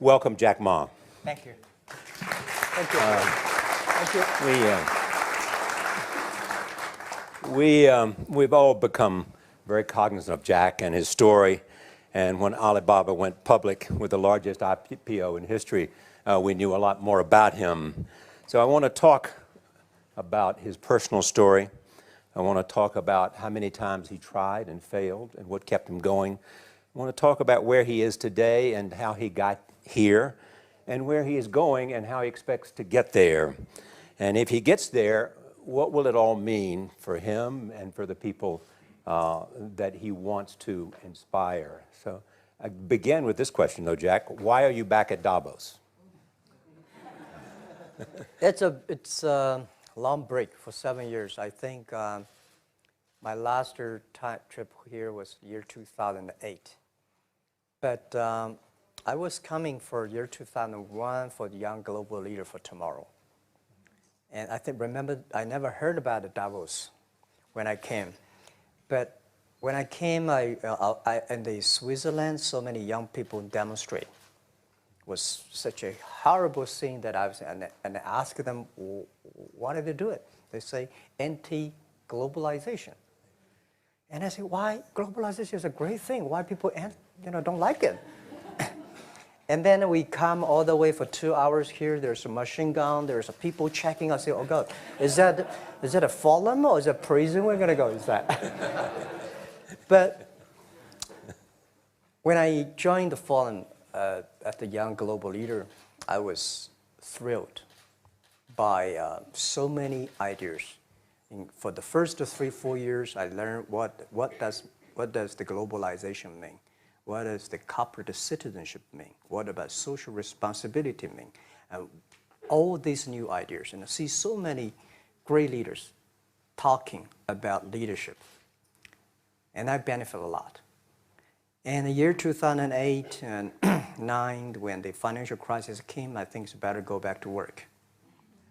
welcome Jack Ma. Thank you. Thank you. Thank you. We've all become very cognizant of Jack and his story. And when Alibaba went public with the largest IPO in history, we knew a lot more about him. So I want to talk about his personal story. I want to talk about how many times he tried and failed and what kept him going. I want to talk about where he is today and how he got here, and where he is going and how he expects to get there. And if he gets there, what will it all mean for him and for the people that he wants to inspire? So I begin with this question, though, Jack. Why are you back at Davos? It's a long break for 7 years. I think my last trip here was year 2008. But I was coming for year 2001 for the Young Global Leader for Tomorrow. And remember, I never heard about the Davos when I came. But when I came, in the Switzerland, so many young people demonstrate. It was such a horrible thing that I asked them, why did they do it? They say, anti-globalization. And I say, why? Globalization is a great thing. Why people don't like it? And then we come all the way for 2 hours here. There's a machine gun. There's people checking. I say, oh, God, is that a forum or is it a prison we're going to go? Is that? But when I joined the forum at the Young Global Leader, I was thrilled by so many ideas. For the first 3-4 years, I learned what does the globalization mean? What does the corporate citizenship mean? What about social responsibility mean? And all these new ideas, and I see so many great leaders talking about leadership, and I benefit a lot. In the year 2008 and 2009, when the financial crisis came, I think it's better to go back to work,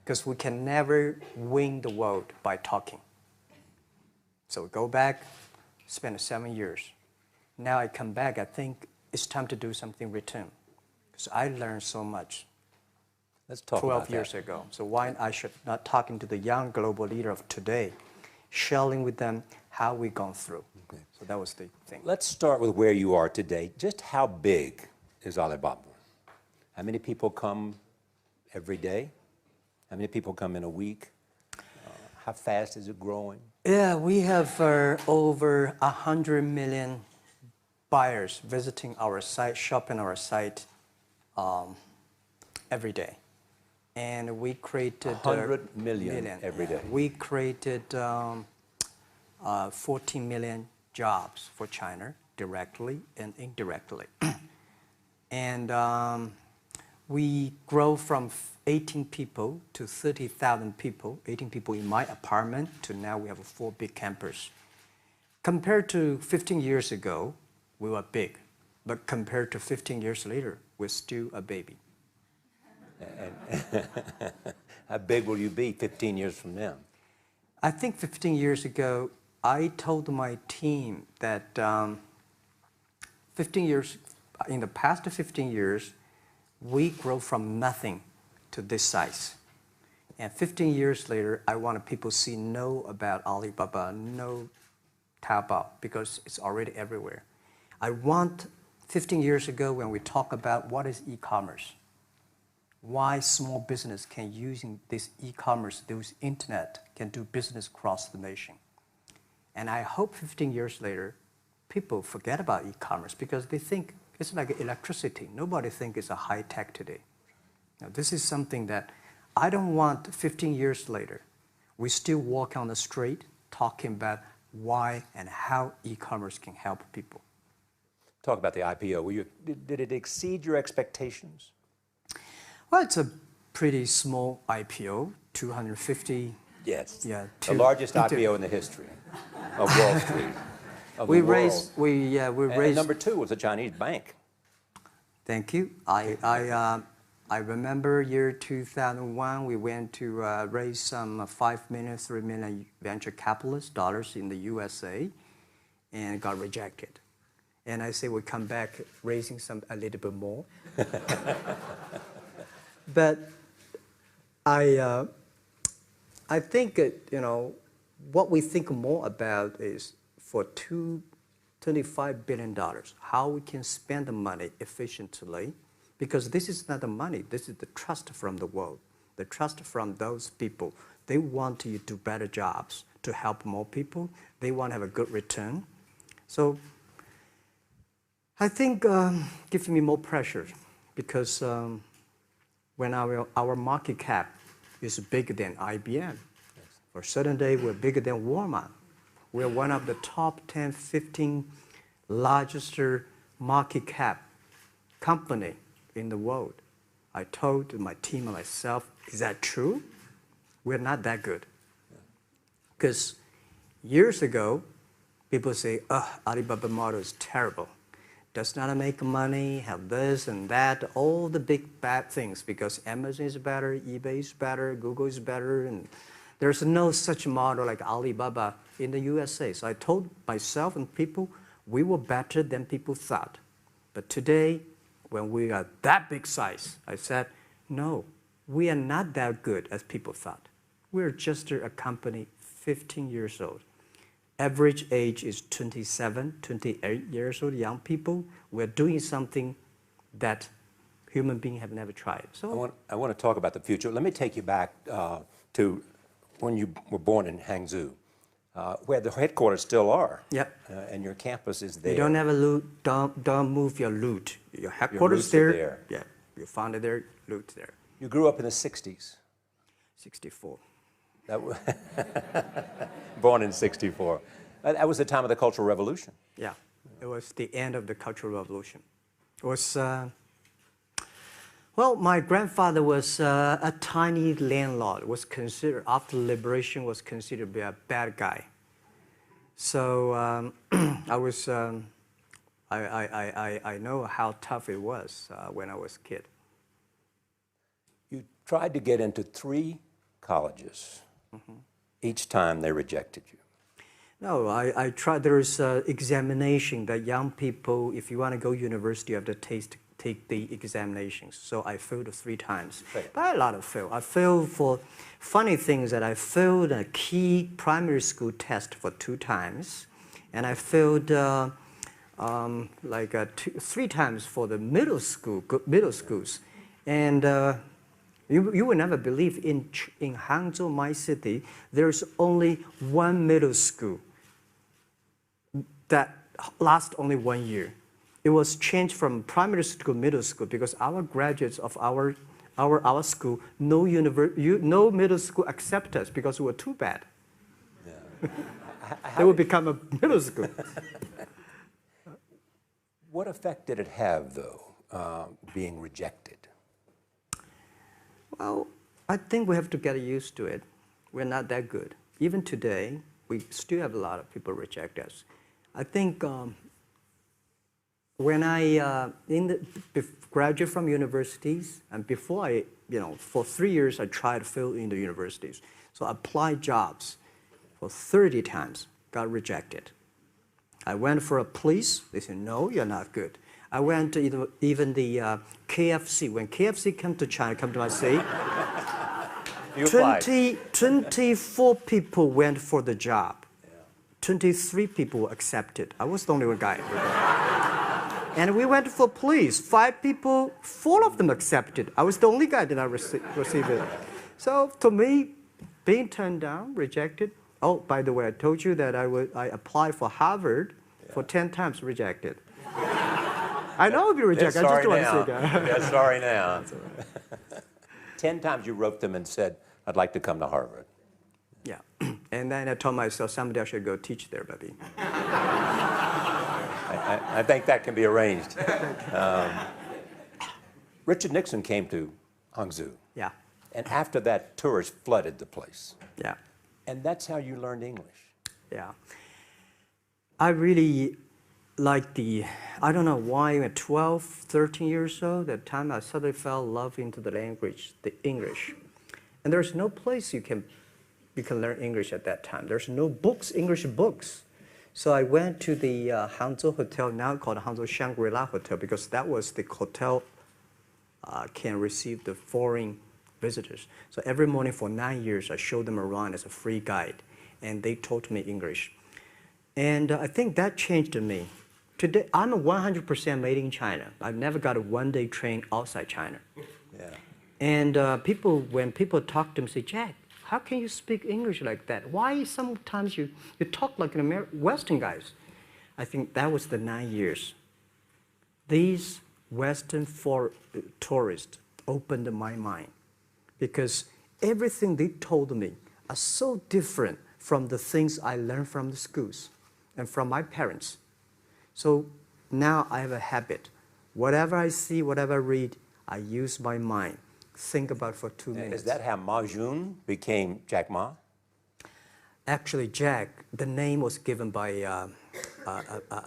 because we can never win the world by talking. So go back, spend 7 years. Now I come back, I think it's time to do something return. Because I learned so much. Let's talk 12 years ago. So why I should not talking to the young global leader of today, sharing with them how we've gone through. Okay. So that was the thing. Let's start with where you are today. Just how big is Alibaba? How many people come every day? How many people come in a week? How fast is it growing? Yeah, we have over 100 million buyers visiting our site, shopping our site every day. And we created 100 million every day. We created 14 million jobs for China, directly and indirectly. And we grow from 18 people to 30,000 people, 18 people in my apartment, to now we have 4 big campus. Compared to 15 years ago, we were big, but compared to 15 years later, we're still a baby. How big will you be 15 years from now? I think 15 years ago, I told my team that in the past 15 years, we grow from nothing to this size. And 15 years later, I want people to know about Alibaba, know Taobao, because it's already everywhere. I want 15 years ago when we talk about what is e-commerce, why small business can using this e-commerce, this internet, can do business across the nation. And I hope 15 years later, people forget about e-commerce because they think it's like electricity. Nobody thinks it's a high tech today. Now, this is something that I don't want 15 years later, we still walk on the street talking about why and how e-commerce can help people. Talk about the IPO. Did it exceed your expectations? Well, it's a pretty small IPO, 250. Yes. Yeah. The largest IPO in the history of Wall Street. We raised. And number 2 was a Chinese bank. Thank you. I remember year 2001. We went to raise some 5 million, 3 million venture capitalist dollars in the USA, and got rejected. And I say we come back raising a little bit more. But I think, what we think more about is for $25 billion, how we can spend the money efficiently, because this is not the money, this is the trust from the world, the trust from those people. They want to do better jobs to help more people. They want to have a good return. So I think gives me more pressure, because when our market cap is bigger than IBM, for a certain day we're bigger than Walmart. We're one of the top 10, 15 largest market cap company in the world. I told my team and myself, is that true? We're not that good. Because years ago, people say, Alibaba model is terrible. Does not make money, have this and that, all the big bad things, because Amazon is better, eBay is better, Google is better, and there's no such model like Alibaba in the USA. So I told myself and people, we were better than people thought. But today, when we are that big size, I said, no, we are not that good as people thought. We're just a company 15 years old. Average age is 27, 28 years old, young people. We're doing something that human beings have never tried. So I want to talk about the future. Let me take you back to when you were born in Hangzhou, where the headquarters still are. Yep. And your campus is there. You don't have a loot, don't move your loot. Your headquarters there. Yeah, you found it there, loot there. You grew up in the 60s. 64. Born in 64. That was the time of the Cultural Revolution. Yeah, it was the end of the Cultural Revolution. It was, well, my grandfather was a tiny landlord, was considered, after liberation, was considered to be a bad guy. So I was, I know how tough it was when I was a kid. You tried to get into 3 colleges. Mm-hmm. Each time they rejected you. No, I tried. There's an examination that young people, if you want to go to university, you have to take the examinations. So I failed 3 times. Right. But a lot of fail. I failed for funny things that I failed a key primary school test for 2 times. And I failed 3 times for the middle schools. And you will never believe in Hangzhou, my city, there's only 1 middle school that lasts only 1 year. It was changed from primary school to middle school because our graduates of our school, no middle school accept us because we were too bad. Yeah. They would become a middle school. What effect did it have, though, being rejected? Well, I think we have to get used to it. We're not that good. Even today, we still have a lot of people reject us. I think when I graduated from universities, and before for 3 years, I tried to fill in the universities. So I applied jobs for 30 times, got rejected. I went for a police. They said, no, you're not good. I went to even the KFC. When KFC came to China, come to my city, 24 people went for the job. 23 people were accepted. I was the only one guy. And we went for police. 5 people, 4 of them accepted. I was the only guy that I received it. So to me, being turned down, rejected. Oh, by the way, I told you that I applied for Harvard for 10 times, rejected. I know I'll be rejected. I just don't want to say that. Yeah, sorry now. 10 times you wrote them and said, I'd like to come to Harvard. Yeah. And then I told myself, someday I should go teach there, baby. I think that can be arranged. Richard Nixon came to Hangzhou. Yeah. And after that, tourists flooded the place. Yeah. And that's how you learned English. Yeah. I really like I don't know why, at 12, 13 years old, that time I suddenly fell in love into the language, the English. And there's no place you can learn English at that time. There's no books, English books. So I went to the Hangzhou Hotel, now called Hangzhou Shangri-La Hotel, because that was the hotel can receive the foreign visitors. So every morning for 9 years, I showed them around as a free guide, and they taught me English. And I think that changed me. Today, I'm 100% made in China. I've never got a one-day train outside China. Yeah. And when people talk to me, say, Jack, how can you speak English like that? Why sometimes you talk like an Western guys? I think that was the 9 years. These Western tourists opened my mind because everything they told me are so different from the things I learned from the schools and from my parents. So now I have a habit. Whatever I see, whatever I read, I use my mind. Think about for 2 minutes. Is that how Ma Jun became Jack Ma? Actually, Jack, the name was given by a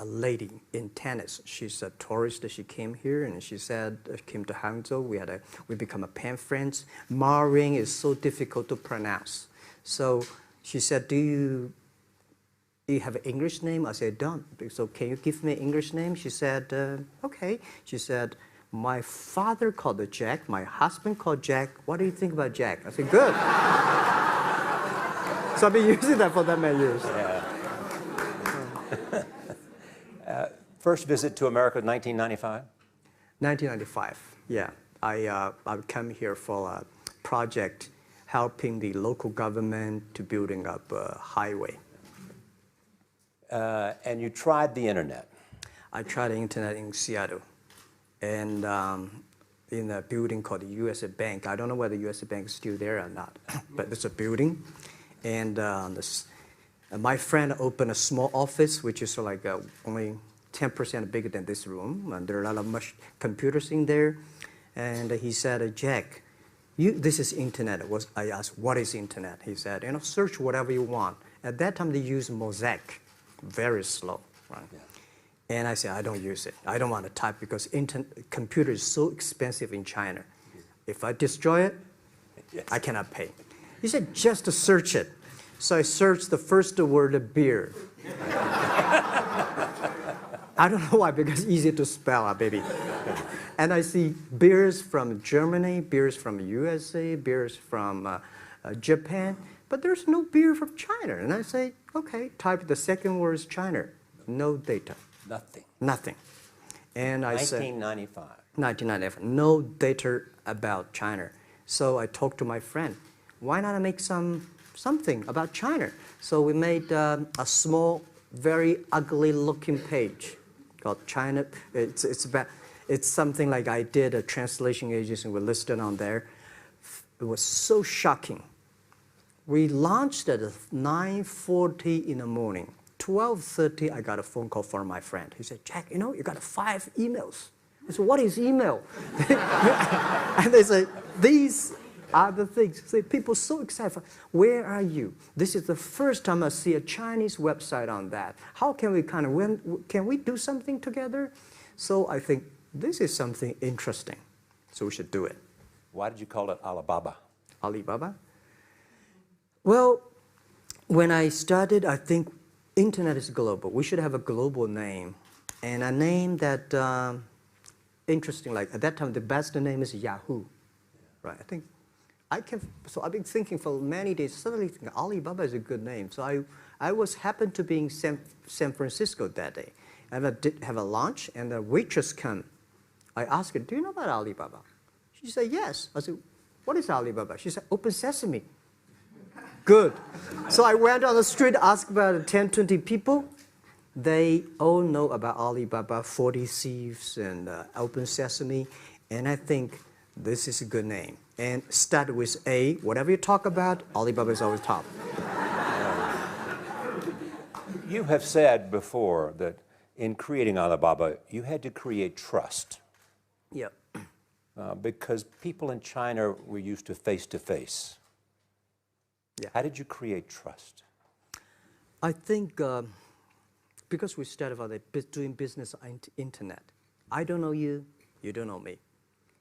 lady in tennis. She's a tourist. She came here and she said, came to Hangzhou. We become a pen friends. Ma Ring is so difficult to pronounce. So she said, do you have an English name? I said, don't. So can you give me an English name? She said, okay. She said, my father called it Jack. My husband called Jack. What do you think about Jack? I said, good. So I've been using that for that many years. Yeah. First visit to America, 1995? 1995, yeah. I came here for a project helping the local government to building up a highway. And you tried the internet? I tried the internet in Seattle. And in a building called the U.S. Bank. I don't know whether the U.S. Bank is still there or not, but it's a building. And my friend opened a small office, which is like only 10% bigger than this room. And there are a lot of computers in there. And he said, Jack, this is internet. I asked, what is internet? He said, search whatever you want. At that time, they used Mosaic, very slow, right? Yeah. And I said, I don't use it. I don't want to type because computer is so expensive in China. If I destroy it, yes, I cannot pay. He said, just to search it. So I searched the first word, beer. I don't know why, because it's easy to spell, baby. And I see beers from Germany, beers from USA, beers from Japan, but there's no beer from China. And I say, okay, type the second word is China. No data. Nothing. And I said, 1995, no data about China. So I talked to my friend, why not make something about China? So we made a small, very ugly looking page called China. It's something like I did a translation agency, we listed on there. It was so shocking. We launched at 9:40 in the morning. 12:30, I got a phone call from my friend. He said, Jack, you got 5 emails. I said, what is email? And they say, these are the things. So people so excited. Where are you? This is the first time I see a Chinese website on that. How can we can we do something together? So I think this is something interesting. So we should do it. Why did you call it Alibaba? Alibaba? Well, when I started, I think internet is global. We should have a global name. And a name that, interesting, like at that time, the best name is Yahoo. Right, so I've been thinking for many days, suddenly thinking Alibaba is a good name. So I happened to be in San Francisco that day. And I did have a lunch, and the waitress came. I asked her, do you know about Alibaba? She said, yes. I said, what is Alibaba? She said, Open Sesame. Good. So I went on the street, asked about 10, 20 people. They all know about Alibaba, 40 Thieves, and Open Sesame. And I think this is a good name. And start with A. Whatever you talk about, Alibaba is always top. You have said before that in creating Alibaba, you had to create trust. Yep. Because people in China were used to face-to-face. Yeah. How did you create trust? I think because we started out doing business on the internet. I don't know you, you don't know me.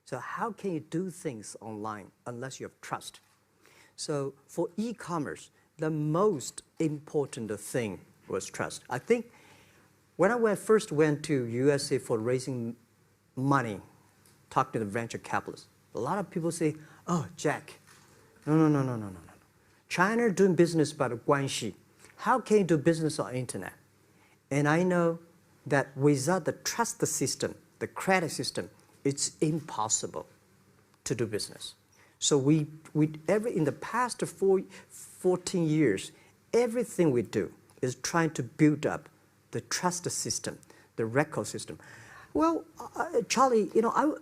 So how can you do things online unless you have trust? So for e-commerce, the most important thing was trust. I think when I first went to USA for raising money, talk to the venture capitalists, a lot of people say, oh, Jack, no. China doing business by the guanxi. How can you do business on the internet? And I know that without the trust system, the credit system, it's impossible to do business. So in the past 14 years, everything we do is trying to build up the trust system, the record system. Well, Charlie, you know,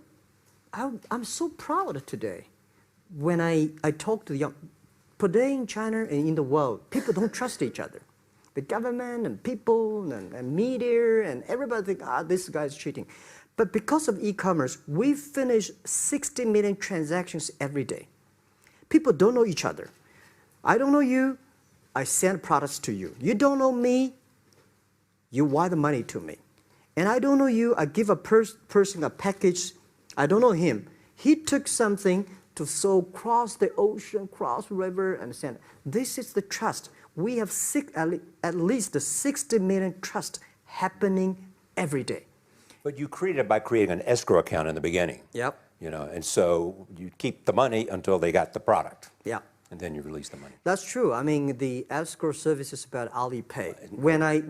I'm so proud today when I talk to the young. Today in China and in the world, people don't trust each other. The government and people and media and everybody think, this guy's cheating. But because of e-commerce, we finish 60 million transactions every day. People don't know each other. I don't know you, I send products to you. You don't know me, you wire the money to me. And I don't know you, I give a person a package, I don't know him. He took something to cross the ocean, cross river, and send. This is the trust. We have at least 60 million trust happening every day. But you created it by creating an escrow account in the beginning. Yep. You know, and so you keep the money until they got the product. Yeah. And then you release the money. That's true. I mean, the escrow service is about Alipay. When I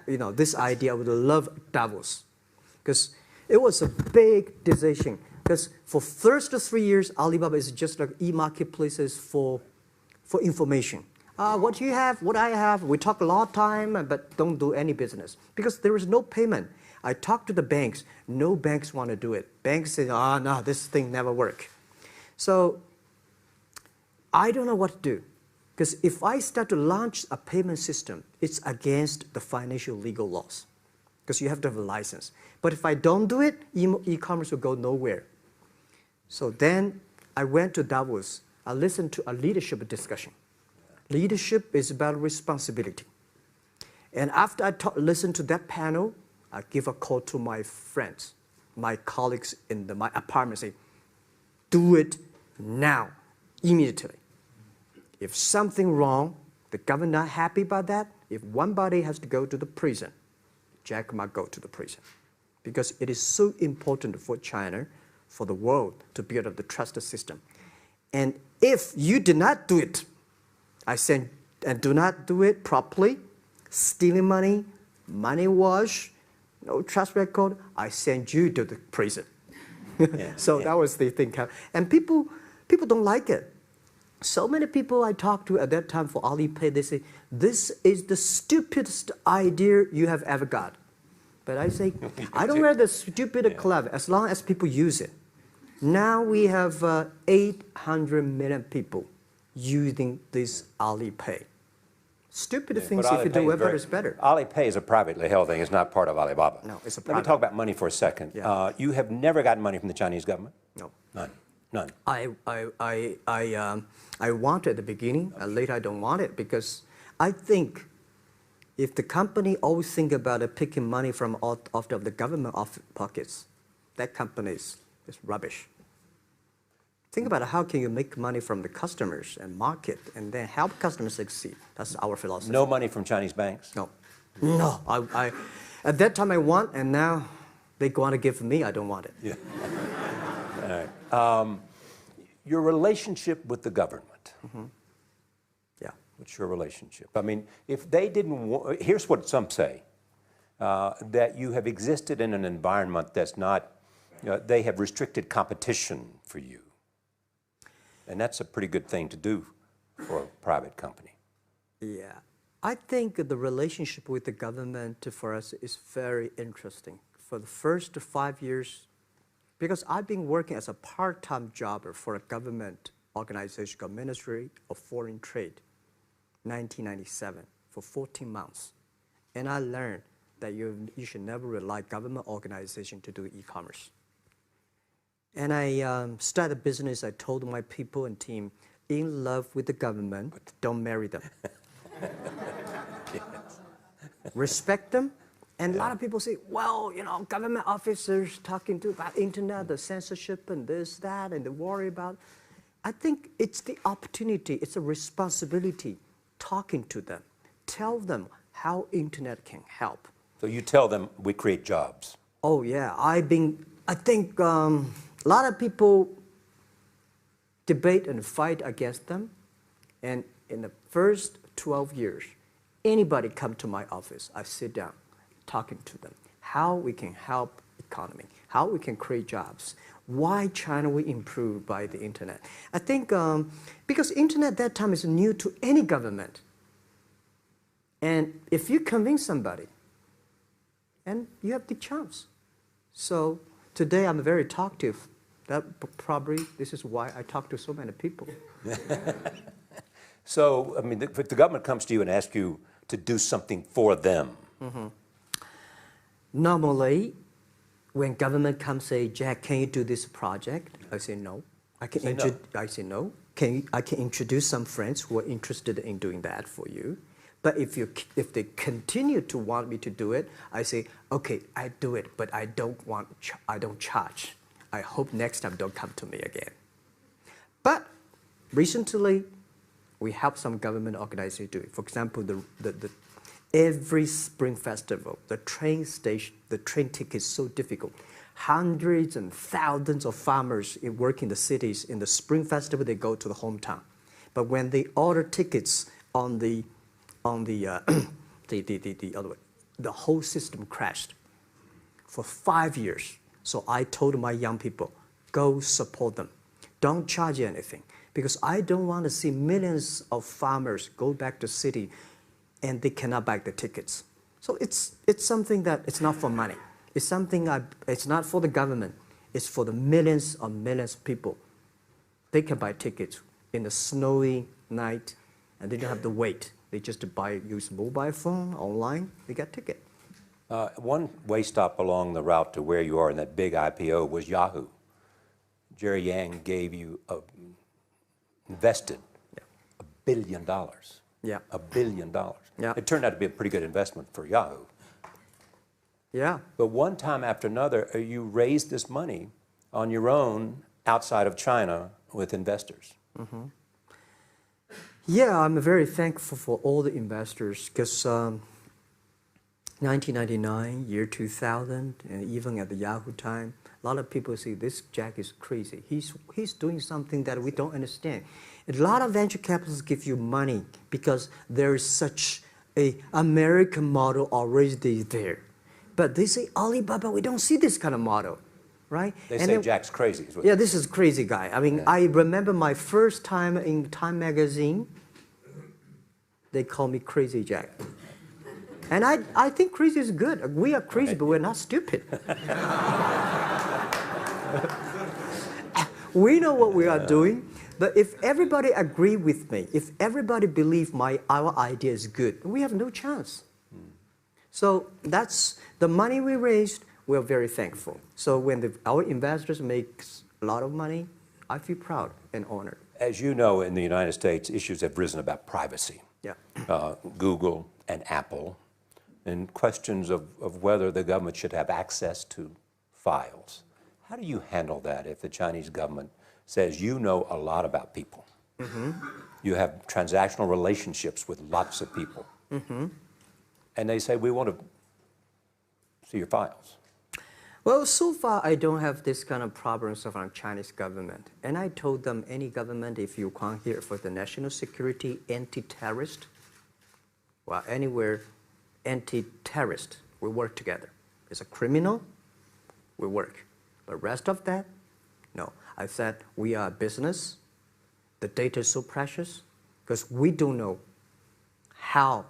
you know, this idea, I would love Davos, because it was a big decision. Because for first 3 years, Alibaba is just like e-marketplaces for information. What you have, what I have, we talk a lot of time, but don't do any business. Because there is no payment. I talk to the banks, no banks want to do it. Banks say, no, this thing never work. So I don't know what to do. Because if I start to launch a payment system, it's against the financial legal laws. Because you have to have a license. But if I don't do it, e-commerce will go nowhere. So then I went to Davos. I listened to a leadership discussion. Leadership is about responsibility. And after I listened to that panel, I give a call to my friends, my colleagues in my apartment, say, do it now, immediately. If something wrong, the government not happy about that, if one body has to go to the prison, Jack Ma go to the prison. Because it is so important for China, for the world, to build up the trust system. And if you do not do it, I said, and do not do it properly, stealing money, money wash, no trust record, I send you to the prison. So that was the thing. And people don't like it. So many people I talked to at that time for Alipay, they say, this is the stupidest idea you have ever got. But I say, I don't wear the stupid club as long as people use it. Now we have 800 million people using this Alipay. Stupid things if you do web is better. Alipay is a privately held thing. It's not part of Alibaba. No, it's a private. Let me talk about money for a second. Yeah. You have never gotten money from the Chinese government? No. None. None. I want it at the beginning, and later I don't want it, because I think if the company always think about picking money from out of the government pockets, that company is rubbish. Think about how can you make money from the customers and market and then help customers succeed. That's our philosophy. No money from Chinese banks? No. No. At that time I want, and now they want to give me, I don't want it. Yeah. All right. Your relationship with the government. Mm-hmm. Yeah. What's your relationship? I mean, if they didn't here's what some say, that you have existed in an environment that's not, they have restricted competition for you. And that's a pretty good thing to do for a private company. Yeah. I think the relationship with the government for us is very interesting. For the first 5 years, because I've been working as a part-time jobber for a government organization called Ministry of Foreign Trade, 1997, for 14 months. And I learned that you should never rely on government organization to do e-commerce. And I started a business. I told my people and team, in love with the government, don't marry them. Yes. Respect them. And a lot of people say, well, government officers talking about internet, the censorship and this, that, and they worry about. I think it's the opportunity, it's a responsibility talking to them, tell them how internet can help. So you tell them we create jobs. Oh yeah, I think a lot of people debate and fight against them. And in the first 12 years, anybody come to my office, I sit down talking to them, how we can help economy, how we can create jobs, why China will improve by the internet. I think because internet at that time is new to any government. And if you convince somebody, and you have the chance. So today I'm very talkative. That probably, this is why I talk to so many people. So, I mean, if the government comes to you and asks you to do something for them. Normally, when government comes say, Jack, can you do this project? I say no. I say no. I can introduce some friends who are interested in doing that for you. But if they continue to want me to do it, I say, okay, I do it, but I don't charge. I hope next time don't come to me again. But recently, we help some government organizations do it. For example, every Spring Festival, the train ticket is so difficult. Hundreds and thousands of farmers work in the cities. In the Spring Festival, they go to the hometown. But when they order tickets on the other way, the whole system crashed for 5 years. So I told my young people, go support them. Don't charge anything. Because I don't want to see millions of farmers go back to city and they cannot buy the tickets. So it's something that it's not for money. It's something it's not for the government. It's for the millions of people. They can buy tickets in a snowy night and they don't have to wait. They just use mobile phone, online, they get ticket. One way stop along the route to where you are in that big IPO was Yahoo. Jerry Yang gave you invested $1 billion. Yeah. $1 billion. Yeah. It turned out to be a pretty good investment for Yahoo. Yeah. But one time after another, you raised this money on your own outside of China with investors. Yeah, I'm very thankful for all the investors because 1999, year 2000, and even at the Yahoo time, a lot of people say this Jack is crazy. He's doing something that we don't understand. A lot of venture capitalists give you money because there is such an American model already there. But they say, Alibaba, we don't see this kind of model, right? They say Jack's crazy. Yeah, this is crazy guy. I mean, I remember my first time in Time magazine, they call me Crazy Jack. And I think crazy is good. We are crazy, but we're not stupid. We know what we are doing, but if everybody agree with me, if everybody believe our idea is good, we have no chance. So that's the money we raised. We're very thankful. So when our investors make a lot of money, I feel proud and honored. As you know, in the United States, issues have risen about privacy. Yeah. Google and Apple, and questions of whether the government should have access to files. How do you handle that if the Chinese government says you know a lot about people? You have transactional relationships with lots of people. And they say, we want to see your files. Well, so far, I don't have this kind of problems from Chinese government. And I told them, any government, if you come here for the national security, anti-terrorist, well, anywhere, anti-terrorist, we work together. It's a criminal, we work. But rest of that, no. I said, we are a business. The data is so precious because we don't know how.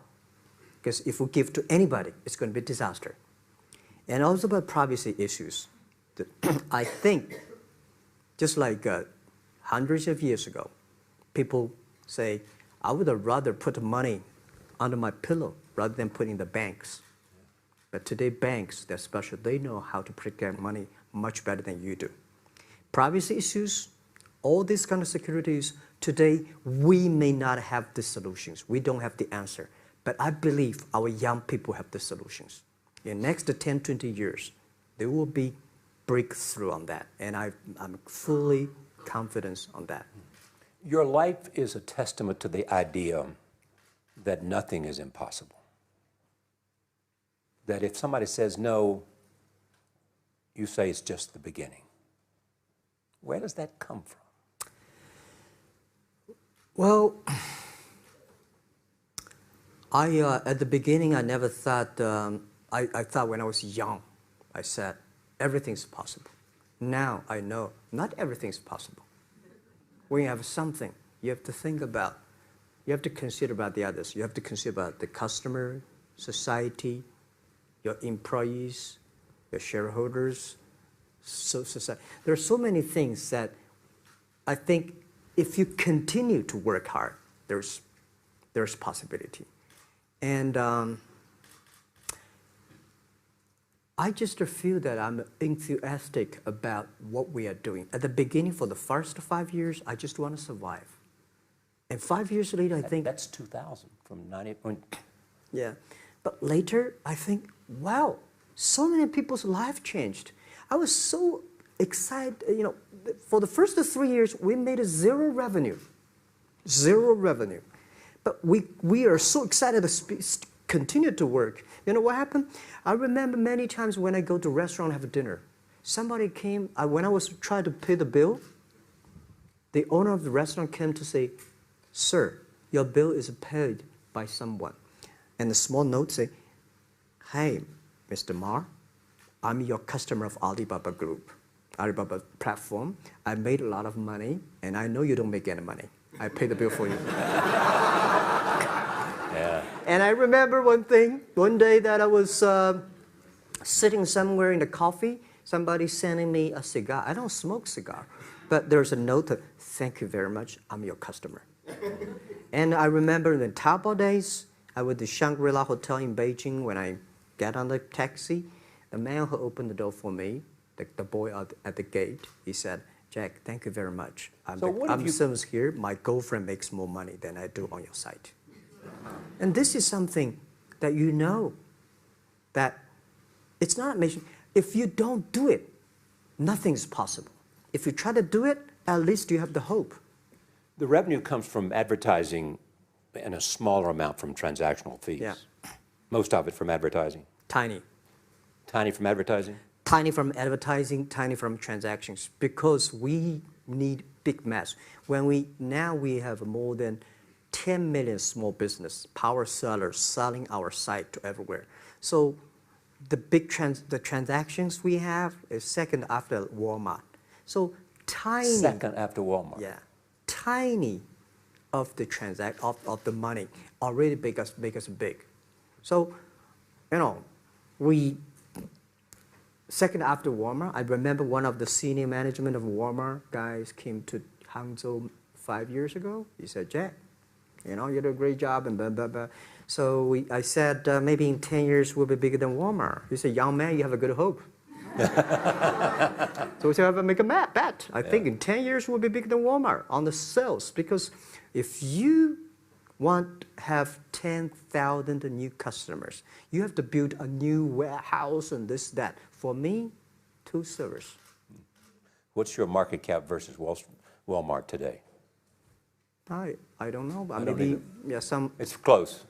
Because if we give to anybody, it's going to be a disaster. And also about privacy issues. I think, just like hundreds of years ago, people say, I would rather put money under my pillow rather than put in the banks. But today, banks, they're special. They know how to protect money much better than you do. Privacy issues, all these kind of securities, today, we may not have the solutions. We don't have the answer. But I believe our young people have the solutions. In the next 10, 20 years, there will be breakthrough on that. And I'm fully confident on that. Your life is a testament to the idea that nothing is impossible. That if somebody says no, you say it's just the beginning. Where does that come from? Well, at the beginning, I never thought, I thought when I was young, I said, everything's possible. Now I know not everything's possible. When you have something, you have to think about, you have to consider about the others. You have to consider about the customer, society, your employees, your shareholders, society. There are so many things that I think if you continue to work hard, there's possibility. And I just feel that I'm enthusiastic about what we are doing. At the beginning, for the first 5 years, I just want to survive. And 5 years later, I think... That's 2000, from 90... Yeah. But later, I think, wow, so many people's life changed. I was so excited, you know, for the first 3 years, we made zero revenue. Zero revenue. But we are so excited to continue to work. You know what happened? I remember many times when I go to a restaurant and have dinner, somebody came, when I was trying to pay the bill, the owner of the restaurant came to say, "Sir, your bill is paid by someone." And the small note say, "Hey, Mr. Ma, I'm your customer of Alibaba Group, Alibaba platform. I made a lot of money, and I know you don't make any money. I pay the bill for you." Yeah. And I remember one day that I was sitting somewhere in the coffee, somebody sending me a cigar. I don't smoke cigar, but there's a note that, "Thank you very much, I'm your customer." And I remember in the Taobao days, I was at the Shangri-La Hotel in Beijing. When I get on the taxi, the man who opened the door for me, the boy at the gate, he said, "Jack, thank you very much. I'm service here. My girlfriend makes more money than I do on your site." And this is something that you know that it's not amazing. If you don't do it, nothing's possible. If you try to do it, at least you have the hope. The revenue comes from advertising and a smaller amount from transactional fees. Yeah. Most of it from advertising. Tiny. Tiny from advertising? Tiny from advertising, tiny from transactions, because we need big mass. Now we have more than 10 million small business power sellers selling our site to everywhere. So the transactions we have is second after Walmart. So tiny. Second after Walmart. Yeah, tiny of the of the money already make us big. So, you know, second after Walmart, I remember one of the senior management of Walmart guys came to Hangzhou 5 years ago. He said, "Jack, you know, you did a great job," and blah, blah, blah. So I said, "Maybe in 10 years we'll be bigger than Walmart." He said, "Young man, you have a good hope." So we said, "Make a bet. I think in 10 years we'll be bigger than Walmart on the sales." Because if you want to have 10,000 new customers, you have to build a new warehouse and this, that. For me, 2 servers. What's your market cap versus Walmart today? I don't know, but I don't maybe either. It's close.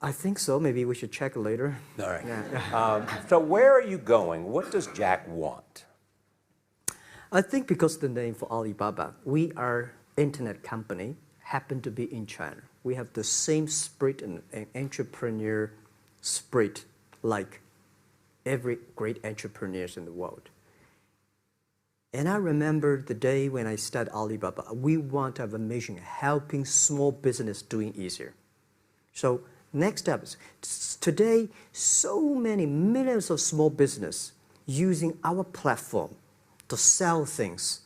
I think so. Maybe we should check later. All right. Yeah. So where are you going? What does Jack want? I think because the name for Alibaba, we are internet company, happen to be in China. We have the same spirit and entrepreneur spirit like every great entrepreneurs in the world. And I remember the day when I started Alibaba, we want to have a mission helping small business doing easier. So next step is, today, so many millions of small business using our platform to sell things,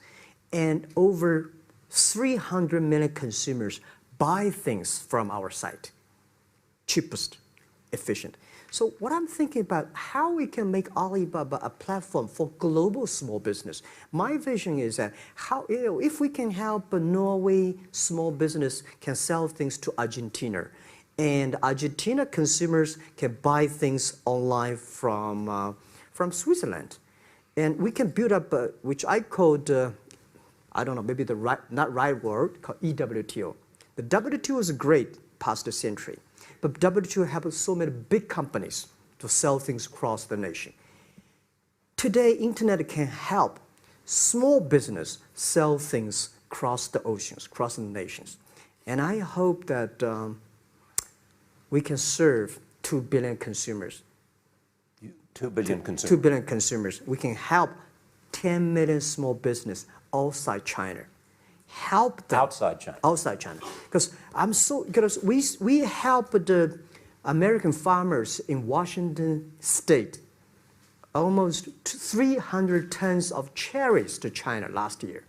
and over 300 million consumers buy things from our site. Cheapest, efficient. So what I'm thinking about, how we can make Alibaba a platform for global small business. My vision is that if we can help a Norway small business can sell things to Argentina, and Argentina consumers can buy things online from Switzerland. And we can build up, which I called, I don't know, maybe not right word, called EWTO. The WTO is great past century. But WTO helped so many big companies to sell things across the nation. Today, internet can help small business sell things across the oceans, across the nations. And I hope that we can serve 2 billion consumers. 2 billion consumers. 2 billion consumers. We can help 10 million small business outside China. Help them. Outside China. Outside China. Because we help the American farmers in Washington State almost 300 tons of cherries to China last year.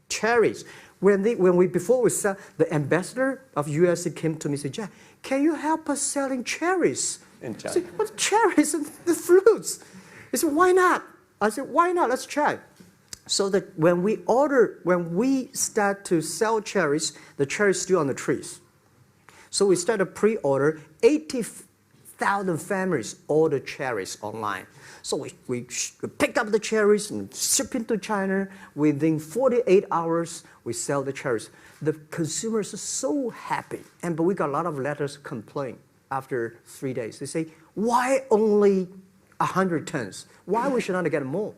Cherries. Before we sell, the ambassador of USA came to me and said, Jack, can you help us selling cherries? In China. I said, what cherries and the fruits? He said, why not? I said, why not? Let's try. So that when we start to sell cherries, the cherries still on the trees. So we start a pre-order, 80,000 families order cherries online. So we pick up the cherries and ship into China. Within 48 hours, we sell the cherries. The consumers are so happy. But we got a lot of letters complain after 3 days. They say, why only 100 tons? Why we should not get more?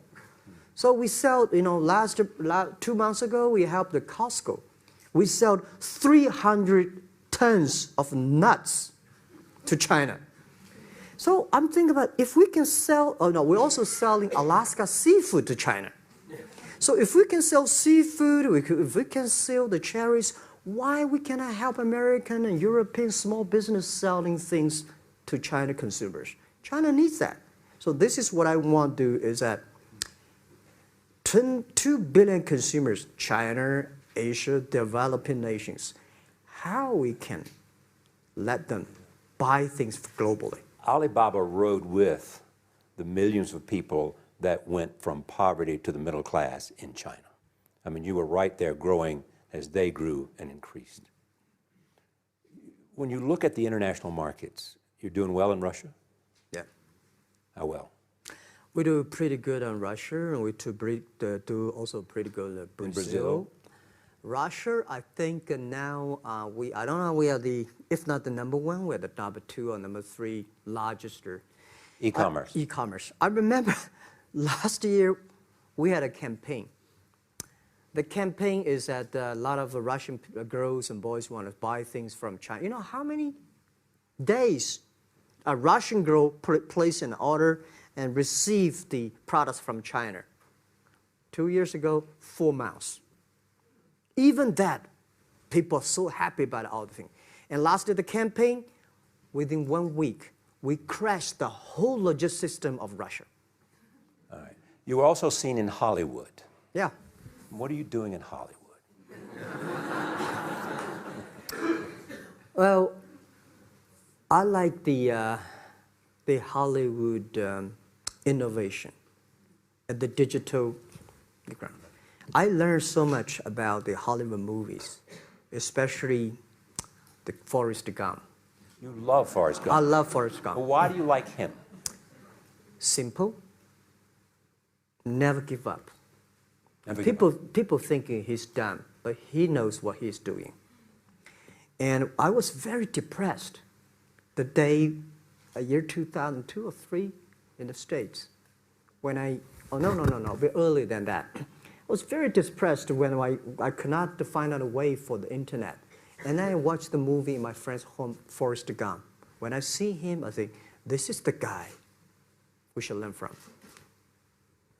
So we sell, 2 months ago, we helped the Costco. We sold 300 tons of nuts to China. So I'm thinking about if we can sell, we're also selling Alaska seafood to China. So if we can sell seafood, if we can sell the cherries, why we cannot help American and European small business selling things to China consumers? China needs that. So this is what I want to do is that 2 billion consumers, China, Asia, developing nations, how we can let them buy things globally. Alibaba rode with the millions of people that went from poverty to the middle class in China. I mean, you were right there growing as they grew and increased. When you look at the international markets, you're doing well in Russia? Yeah. How well? We do pretty good on Russia, and we do also pretty good in Brazil. In Brazil? Russia, I think now I don't know, we are if not the number 1, we're the number 2 or number 3 largest. E-commerce. E-commerce. I remember last year we had a campaign. The campaign is that a lot of Russian girls and boys want to buy things from China. You know how many days a Russian girl placed an order and received the products from China? 2 years ago, 4 months. Even that, people are so happy about all the thing. And last year, the campaign, within 1 week, we crashed the whole logistics system of Russia. All right. You were also seen in Hollywood. Yeah. What are you doing in Hollywood? Well, I like the Hollywood innovation and the digital background. I learned so much about the Hollywood movies, especially the Forrest Gump. You love Forrest Gump. I love Forrest Gump. Well, why do you like him? Simple. Never give up. Never give up. People thinking he's dumb, but he knows what he's doing. And I was very depressed the day, year 2002 or 3 in the States, when a bit earlier than that. I was very depressed when I could not find out a way for the internet. And then I watched the movie in my friend's home, Forrest Gump. When I see him, I think, this is the guy we should learn from.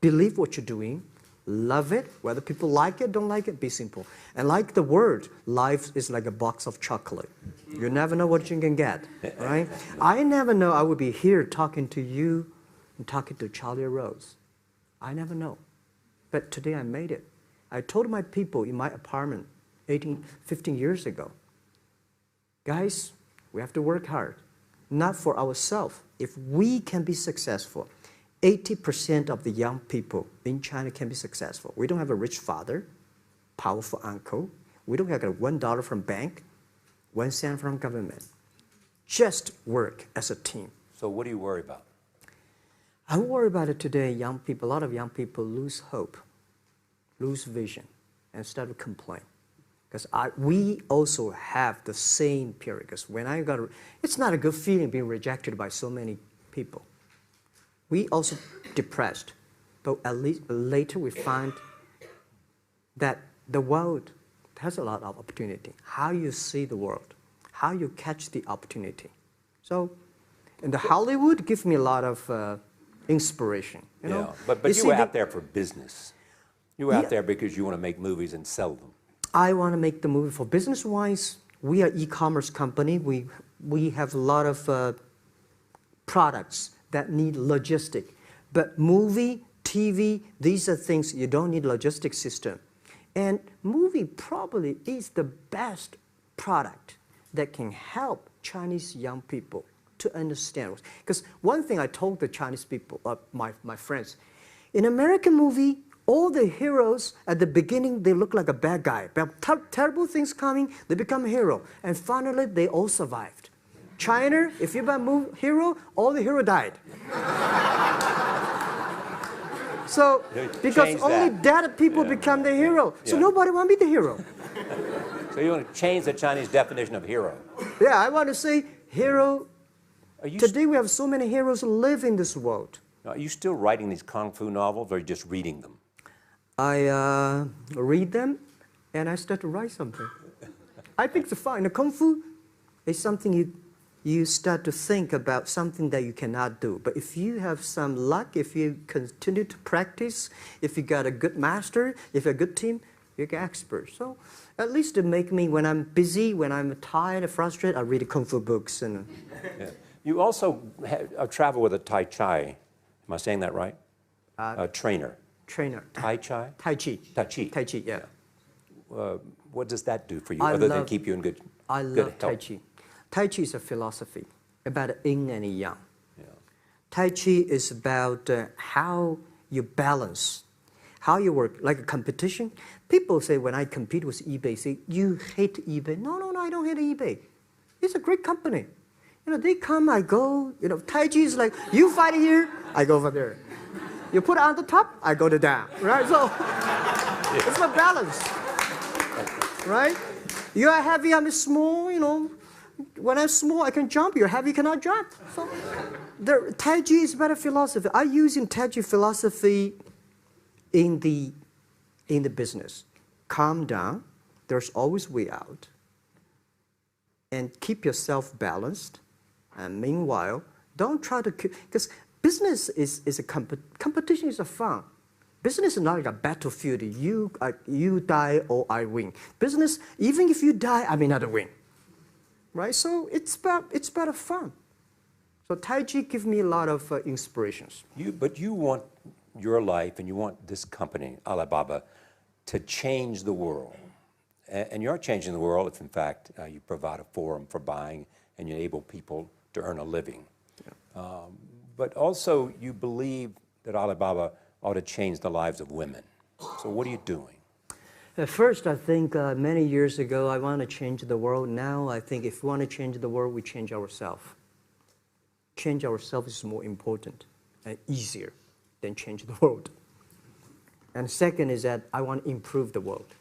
Believe what you're doing, love it, whether people like it, don't like it, be simple. And like the word, life is like a box of chocolate. You never know what you can get, right? I never know I would be here talking to you and talking to Charlie Rose. I never know. But today I made it. I told my people in my apartment 15 years ago, guys, we have to work hard, not for ourselves. If we can be successful, 80% of the young people in China can be successful. We don't have a rich father, powerful uncle. We don't have $1 from bank, 1 cent from government. Just work as a team. So what do you worry about? I worry about it today. Young people, a lot of young people lose hope, lose vision, and start to complain. Because we also have the same period. Because when I got, it's not a good feeling being rejected by so many people. We also depressed, but at least later we find that the world has a lot of opportunity. How you see the world, how you catch the opportunity. So, and the Hollywood gives me a lot of inspiration. You know? But you were out there for business. You were out there because you want to make movies and sell them. I want to make the movie for business-wise. We are e-commerce company. We have a lot of products that need logistic. But movie, TV, these are things you don't need logistic system. And movie probably is the best product that can help Chinese young people to understand. Because one thing I told the Chinese people, my friends, in American movie, all the heroes at the beginning, they look like a bad guy. Terrible things coming, they become a hero. And finally, they all survived. China, if you're a hero, all the hero died. So, because only dead people become the hero. So nobody want to be the hero. So you want to change the Chinese definition of hero? Yeah, I want to say hero. Today we have so many heroes who live in this world. Are you still writing these Kung Fu novels, or are you just reading them? I read them, and I start to write something. I think it's fun. The Kung Fu is something you start to think about something that you cannot do. But if you have some luck, if you continue to practice, if you got a good master, if you're a good team, you're an expert. So at least to make me, when I'm busy, when I'm tired or frustrated, I read Kung Fu books. And You also travel with a Tai Chi. Am I saying that right? A trainer. Tai Chi? Tai Chi. Tai Chi. Tai Chi, yeah. What does that do for you, other than keep you in good health? I love Tai Chi. Tai Chi is a philosophy about yin and yang. Yeah. Tai Chi is about how you balance, how you work, like a competition. People say when I compete with eBay, say, you hate eBay. No, I don't hate eBay. It's a great company. You know, they come, I go. You know, Tai Chi is like, you fight here, I go over there. You put it on the top, I go to down, right? So it's a balance, right? You are heavy, I'm small, you know. When I'm small, I can jump. You're heavy, you cannot jump. So the Tai Chi is better philosophy. I use in Tai Chi philosophy in the business. Calm down. There's always way out. And keep yourself balanced. And meanwhile, don't try to, because business is a competition is a fun. Business is not like a battlefield. You die or I win. Business, even if you die, I may not win. Right? So it's better fun. So Tai Chi gives me a lot of inspirations. But you want your life and you want this company, Alibaba, to change the world. And you're changing the world if, in fact, you provide a forum for buying and you enable people to earn a living. Yeah. But also, you believe that Alibaba ought to change the lives of women. So what are you doing? At first, I think many years ago, I want to change the world. Now, I think if we want to change the world, we change ourselves. Change ourselves is more important and easier than change the world. And second is that I want to improve the world.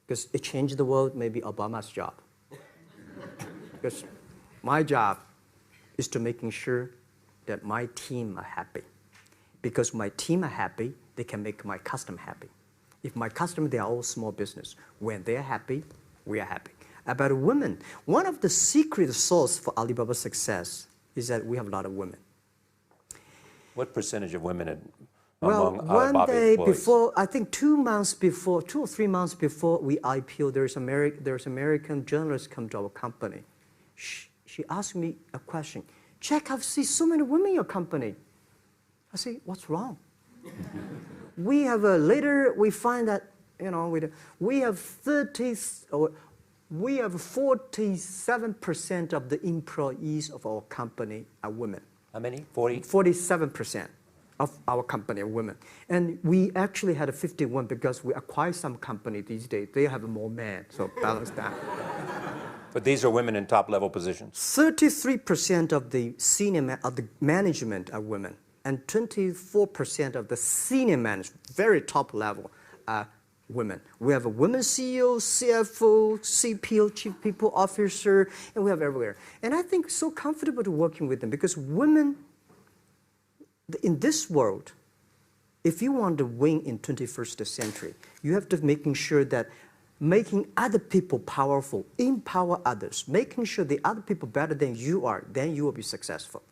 Because it changed the world may be Obama's job. Because my job is to making sure that my team are happy. Because my team are happy, they can make my customer happy. If my customer, they are all small business. When they're happy, we are happy. About women, one of the secret source for Alibaba's success is that we have a lot of women. What percentage of women well, among one Alibaba day employees? before, I think 2 or 3 months before we IPO, there's American journalist come to our company. She asked me a question. Jack, I've seen so many women in your company. I say, what's wrong? We have later we find that we have 47% of the employees of our company are women. How many? 40? 47% of our company are women. And we actually had a 51 because we acquired some company these days. They have more men, so balance that. But these are women in top-level positions? 33% of the management are women. And 24% of the senior management, very top level, are women. We have a women CEO, CFO, CPO, Chief People Officer, and we have everywhere. And I think so comfortable to working with them because women, in this world, if you want to win in 21st century, you have to making sure that making other people powerful, empower others, making sure the other people better than you are, then you will be successful.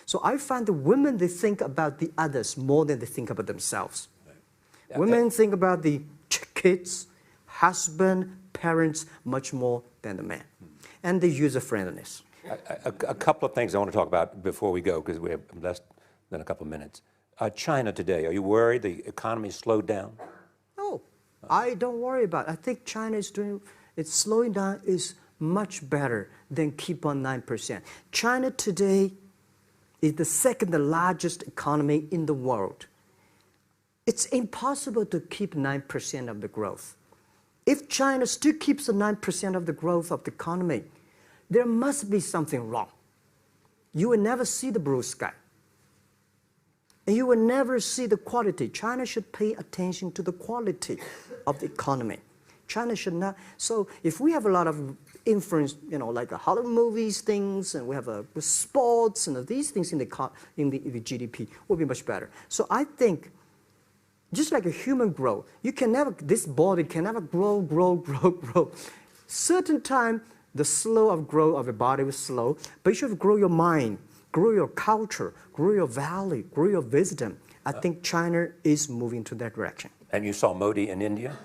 So I find the women, they think about the others more than they think about themselves. Right. Yeah, women think about the kids, husband, parents, much more than the man. And the user-friendliness. A couple of things I want to talk about before we go, because we have less than a couple of minutes. China today, are you worried the economy slowed down? No, I don't worry about it. I think China is doing, it's slowing down is much better than keep on 9%. China today is the second largest economy in the world. It's impossible to keep 9% of the growth. If China still keeps the 9% of the growth of the economy, there must be something wrong. You will never see the blue sky. And you will never see the quality. China should pay attention to the quality of the economy. China should not. So if we have a lot of influence, you know, like Hollywood movies, things, and we have sports and these things in the GDP, will be much better. So I think, just like a human growth, you can never, this body can never grow. Certain time, the slow of growth of a body was slow, but you should grow your mind, grow your culture, grow your value, grow your wisdom. I think China is moving to that direction. And you saw Modi in India?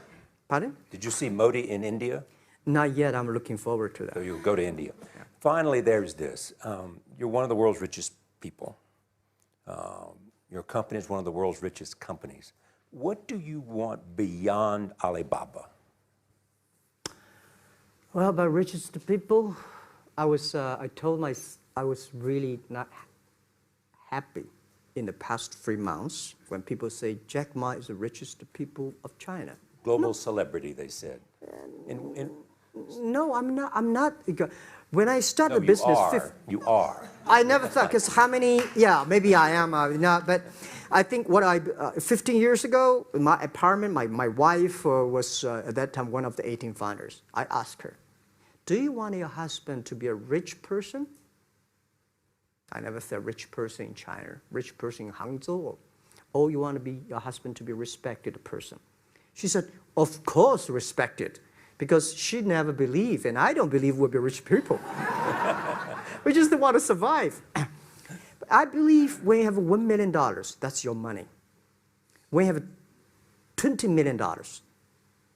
Pardon? Did you see Modi in India? Not yet. I'm looking forward to that. So you'll go to India. Yeah. Finally, there's this. You're one of the world's richest people. Your company is one of the world's richest companies. What do you want beyond Alibaba? Well, by richest people, I was really not happy in the past 3 months when people say Jack Ma is the richest people of China. Global celebrity, they said. No, I'm not. When I started business, you are. I never thought, because how many? Yeah, maybe I am. Not, but I think 15 years ago, in my apartment, my wife was at that time one of the 18 founders. I asked her, "Do you want your husband to be a rich person?" I never said rich person in China, rich person in Hangzhou, or you want to be your husband to be a respected person. She said, "Of course, respected." Because she never believed, and I don't believe we'll be rich people. We just want to survive. But I believe when you have $1 million, that's your money. When you have $20 million,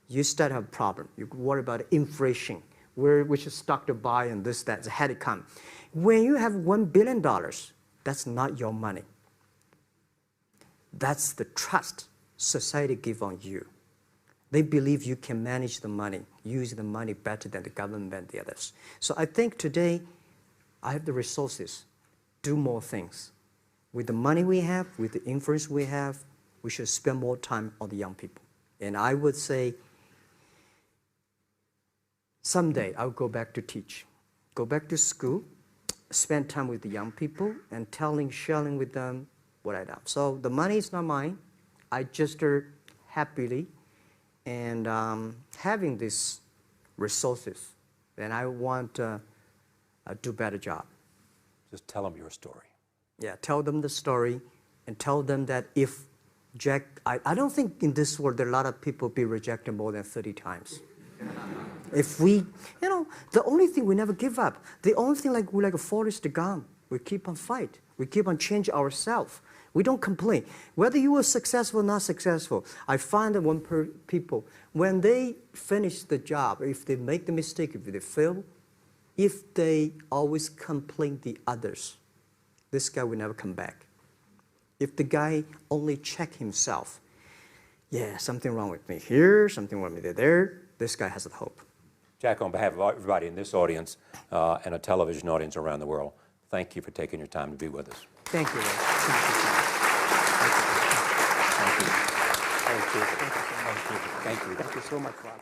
you start to have a problem. You worry about inflation, which is stock to buy and this, that, had to come. When you have $1 billion, that's not your money. That's the trust society gives on you. They believe you can manage the money, use the money better than the government and the others. So I think today, I have the resources, do more things. With the money we have, with the influence we have, we should spend more time on the young people. And I would say, someday I'll go back to teach. Go back to school, spend time with the young people, and sharing with them what I do. So the money is not mine. I just happily and having these resources, then I want to do a better job. Just tell them your story. Yeah, tell them the story and tell them that if Jack, I don't think in this world there are a lot of people be rejected more than 30 times. If we, the only thing we never give up, the only thing we're like a Forrest Gump, we keep on fight, we keep on changing ourselves. We don't complain. Whether you were successful or not successful, I find that people, when they finish the job, if they make the mistake, if they fail, if they always complain the others, this guy will never come back. If the guy only check himself, yeah, something wrong with me here, something wrong with me there, this guy has a hope. Jack, on behalf of everybody in this audience and a television audience around the world, thank you for taking your time to be with us. Thank you. Thank you. Thank you. Thank you. Thank you so much, Rob.